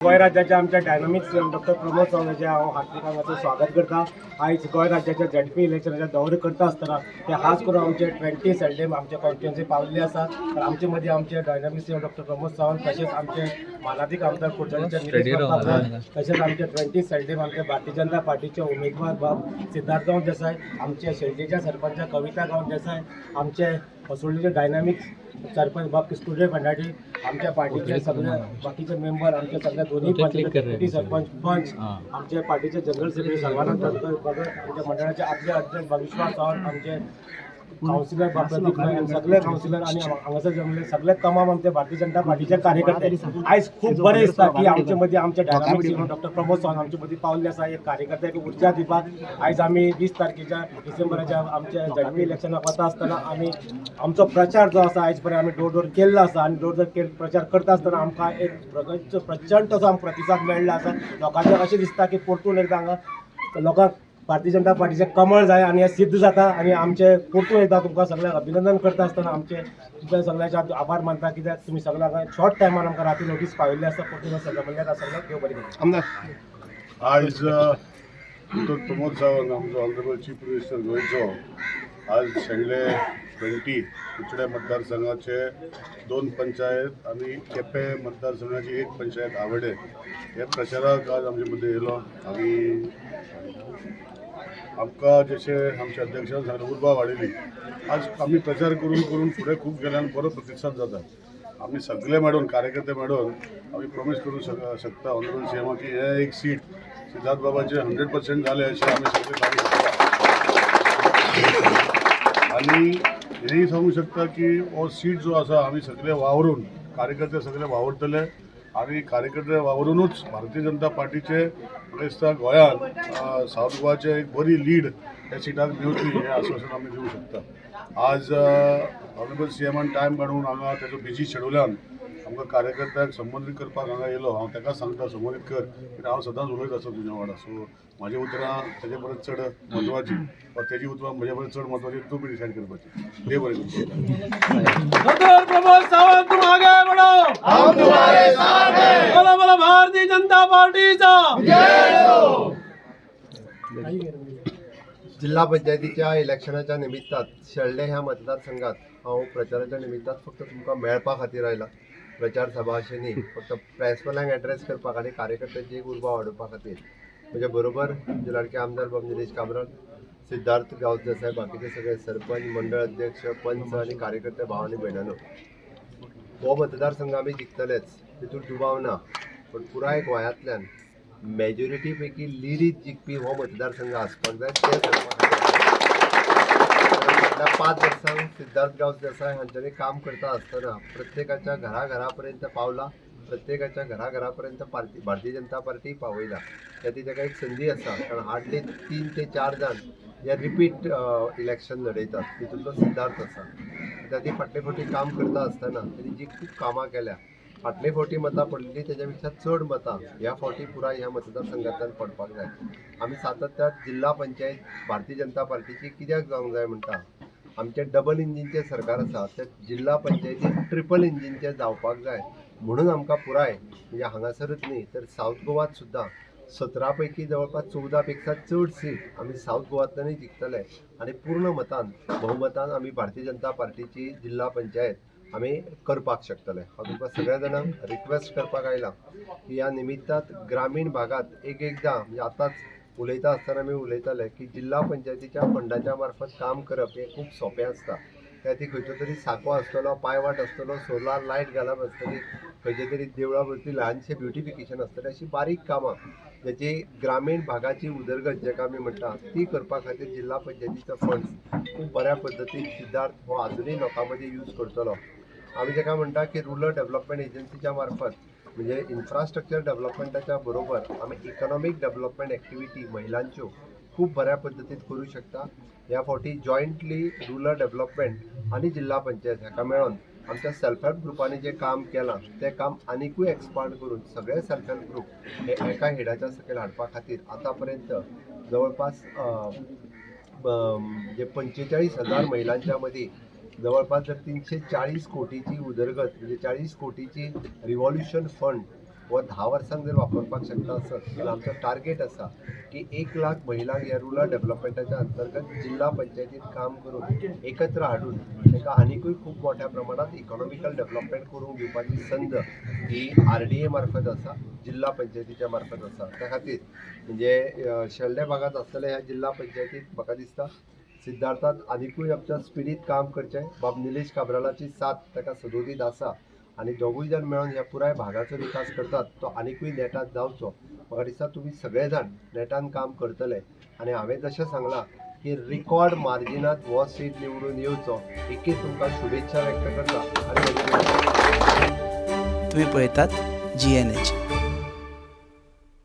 गोंय राज्याच्या आमच्या dynamics doctor Pramod सावंतांचे हांव हार्दिक स्वागत करता। आयज गोंय राज्याच्या झडपी इलेक्शनाचे दौरे करता आसतना ते खास करून आमचे 20 सेल्डेम आमचे कॉन्स्टिट्युएन्सी पावल्ले आसा। आमचे मदीं आमचे डायनामिक्स डॉक्टर प्रमोद सावंत तशेंच आमचे मानाधिक आमदार कुडचड्याचे निलेश बाबा तशेंच आमचे 20 सेल्डेम आमचे भारतीय जनता पार्टीचे उमेदवार बाब सिद्धार्थ गांव देसाय, आमचे शेळटेच्या सरपंच कविता गांव देसाय, आमचे असोळीचे डायनामिक्स सरपंच बाब किस्तुरे भंडारी, आमच्या पार्टीचे सगळे बाकीचे मेंबर आमचे सगळे दोन्ही पंचायती सरपंच पंच आमच्या पार्टीचे जनरल सेक्रेटरी सर्वानंद तनकर, आमच्या मंडळाचे आदले अध्यक्ष विश्वास सावंत, आमचे काउन्सिलर प्रदीप नायक, सगळे काउन्सिलर आणि हांगासर जमले सगळे तमाम आमचे भारतीय जनता पार्टीचे कार्यकर्ते आयज खूप बरें दिसता की आमचे मदीं आमचे डायनामिक्स डॉक्टर प्रमोद सावंत आमचे मदीं पावल्ले आसा। एक कार्यकर्ते एक उर्जा दिवपाक आयज आमी 20 तारखेच्या डिसेंबराच्या आमच्या झडपी इलेक्शनाक वता आसतना आमी आमचो प्रचार जो आसा आयज पर्यंत आमी डोर डोर केल्लो आसा आनी डोर डोर प्रचार करता आसतना आमकां एक प्रचंड असो प्रतिसाद मेळ्ळो आसा। लोकांचें अशें दिसता की परतून एकदां हांगा लोकांक भारतीय जनता पार्टीचे कमळ जाय आणि हे सिद्ध जाता आणि आमचे परतून एकदा तुमकां सगळ्यांक अभिनंदन करता आसतना आमचे तुमच्या सगळ्यांचे आभार मानता कित्याक तुमी सगळ्यांक शॉर्ट टायमान आमकां राती नोटीस पाविल्ली आसा। परतून सगळ्या म्हणल्यार सगळ्यांक देव बरें करूं। आमदार आज डॉक्टर प्रमोद सावंत आमचो ऑनरेबल चीफ मिनिस्टर गोंयचो आज शेंडले 20 कुचडे मतदारसंघाचे 2 पंचायत आणि केपें मतदारसंघाची 1 पंचायत आवडे हे प्रचाराक आज आमचे मदीं येयलो। आमकां जशें आमच्या अध्यक्षान सांगलें उर्बा वाडयली। आज आमी प्रचार करून करून फुडें खूब गेले आनी बरो प्रतिसाद जाता। आमी सगळे मेळून कार्यकर्ते मेळून आमी प्रॉमीस करूं शकता ऑनरेबल सीएमा की हे एक सीट सिद्धार्थ बाबाचे 100% जाले अशें आमी सगळे कार्यकर्ते आनी हेंय सांगूं शकता की हो सीट जो आसा आमी सगळे वावरून कार्यकर्ते सगळे वावरतले आणि कार्यकर्ते वावरूनच भारतीय जनता पार्टीचे म्हाका दिसता गोंयांत सावथ गोवाचे एक बरी लीड ह्या सिटाक मेळटली हें आश्वासन आमी दिवंक शकता। आज ऑनरेबल सीएमान टायम काडून हांगा तेजो बिजी शेड्युलान आमकां कार्यकर्त्यांक संबोधीत करपाक हांगा येयलो। हांव ताका सांगता संबोधीत कर कित्याक हांव सदांच उलयत आसता तुज्या वांगडा। सो म्हाजी उतरां तेजे परस चड म्हत्वाची वा तेजी उतरां म्हजे परस चड म्हत्वाची तूं बी डिसायड करपाची। देव बरें करूं। डॉक्टर प्रमोद सावंत तुम आगे बढ़ो, हम तुम्हारे साथ हैं। बोलो बोलो भारतीय जनता पार्टीचा जय हो। जिल्हा पंचायतीच्या इलेक्शनाच्या निमित्तात शेळडे ह्या मतदारसंघात हांव प्रचाराच्या निमित्तात फक्त तुमकां मेळपा खातीर आयला। प्रचार सभा अशें न्ही, फक्त प्रेसवाल्यांक एड्रेस करपाक आनी कार्यकर्त्यांची एक उर्बा वाडोवपा खातीर। म्हजे बरोबर जे लाडके आमदार बाब निलेश काब्राल, सिद्धार्थ गांव देसाय, बाकीचे सगळे सरपंच मंडळ अध्यक्ष पंच आनी कार्यकर्ते भाव आनी भयणांनो, हो मतदारसंघ आमी जिखतलेच तितून दुबाव ना। पण पुराय गोंयांतल्यान मेजॉरिटी पैकी लिडीत जिखपी हो मतदारसंघ आसपाक जाय ते फाटल्या 5 वर्सांक सिद्धार्थ गांव देसाय हांच्यांनी काम करता आसतना प्रत्येकाच्या घराघरापर्यंत पावला, प्रत्येकाच्या घराघरापर्यंत भारतीय जनता पार्टी पावयला। त्याची ताका एक संदी आसा, कारण हार्डली 3 ते 4 जाण जे रिपीट इलेक्शन लडयतात तितूंतलो सिद्धार्थ आसा। ताची फाटले फावटी काम करता आसतना ताणी जी खूब कामां केल्या, फाटले फावटी मतां पडलेली तेच्या पेक्षा चड मतां ह्या फावटी पुराय ह्या मतदारसंघांतल्यान पडपाक जाय। आमी सातत्यान जिल्हा पंचायत भारतीय जनता पार्टीची कित्याक जावंक जाय म्हणटा, आमचे डबल इंजिनचे सरकार आसा ते जिल्हा पंचायतीन ट्रिपल इंजिनचे जावपाक जाय म्हणून आमकां पुराय म्हणजे हांगासरूच न्ही तर सावथ गोवात सुद्दां 17 पैकी जवळपास 14 पेक्षा चड सीट आमी सावथ गोवांतल्यानूय जिखतले आणि पूर्ण मतान बहुमतान आमी भारतीय जनता पार्टीची जिल्हा पंचायत आमी करपाक शकतले। हांव तुमकां सगळ्या जाणांक रिक्वेस्ट करपाक आयला की ह्या निमित्तात ग्रामीण भागात एकदां म्हणजे आतांच उलयता आसतना आमी उलयताले की जिल्हा पंचायतीच्या फंडाच्या मार्फत काम करप हें खूब सोंपें आसता। त्या ती खंयचो तरी साको आसतलो, पायवाट आसतलो, सोलार लायट घालप आसतली, खंयचे तरी देवळा भोंवती ल्हानशें ब्युटिफिकेशन आसतलें, अशी बारीक कामां ज्याची ग्रामीण भागाची उदरगत जेका आमी म्हणटा ती करपा खातीर जिल्हा पंचायतीचो फंड्स खूब बऱ्या पद्दतीन सिद्धार्थ हो आजुनूय लोकां मदीं यूज करतलो। आमी जेका म्हणटा की रुरल डेव्हलपमेंट एजन्सीच्या मार्फत म्हणजे इन्फ्रास्ट्रक्चर डेव्हलपमेंटाच्या बरोबर आमी इकॉनॉमिक डेव्हलपमेंट एक्टिविटी महिलांच्यो खूब बऱ्या पद्दतीन करूं शकता। ह्या फावटी जॉयंटली रुरल डेव्हलपमेंट आनी जिल्हा पंचायत हाका मेळोन आमच्या सेल्फ हेल्प ग्रुपांनी जे काम केलां ते काम आनिकूय एक्सपांड करून सगळे सेल्फ हेल्प ग्रुप हे एका हेडाच्या सकयल हाडपा खातीर आतां पर्यंत जवळपास जे 45,000 महिलांच्या मदीं जवळपास जर 340 कोटीची उदरगत म्हणजे 40 कोटीची रिव्हॉल्युशन फंड व 10 वर्सांक जर वापरपाक शकता आसत जाल्यार आमचो टार्गेट आसा की 1 लाख महिलांक ह्या रुरल डेव्हलपमेंटाच्या अंतर्गत जिल्हा पंचायतीत काम करून एकत्र हाडून तांकां आनिकूय खूब मोठ्या प्रमाणात इकॉनॉमिकल डेव्हलपमेंट करून दिवपाची संद ही RDA मार्फत आसा, जिल्हा पंचायतीच्या मार्फत आसा. त्या खातीर म्हणजे शेल्डे भागात आसतल्या ह्या जिल्हा पंचायतीत म्हाका दिसता सिद्धार्थात आनिकूय आमच्या स्पिडीत काम करचें. बाब निलेश काब्रालाची साथ ताका सदोदीत आसा आनी दोगूय जाण मेळून ह्या पुराय भागाचो विकास करतात तो आनिकूय नेटान जावचो. म्हाका दिसता तुमी सगळे जाण नेटान काम करतले आनी हांवें जशें सांगलां की रिकॉर्ड मार्जिनात हो सीट निवडून येवचो एकीच तुमकां शुभेच्छा व्यक्त करता. आनी तुम्ही पळयतात GNH.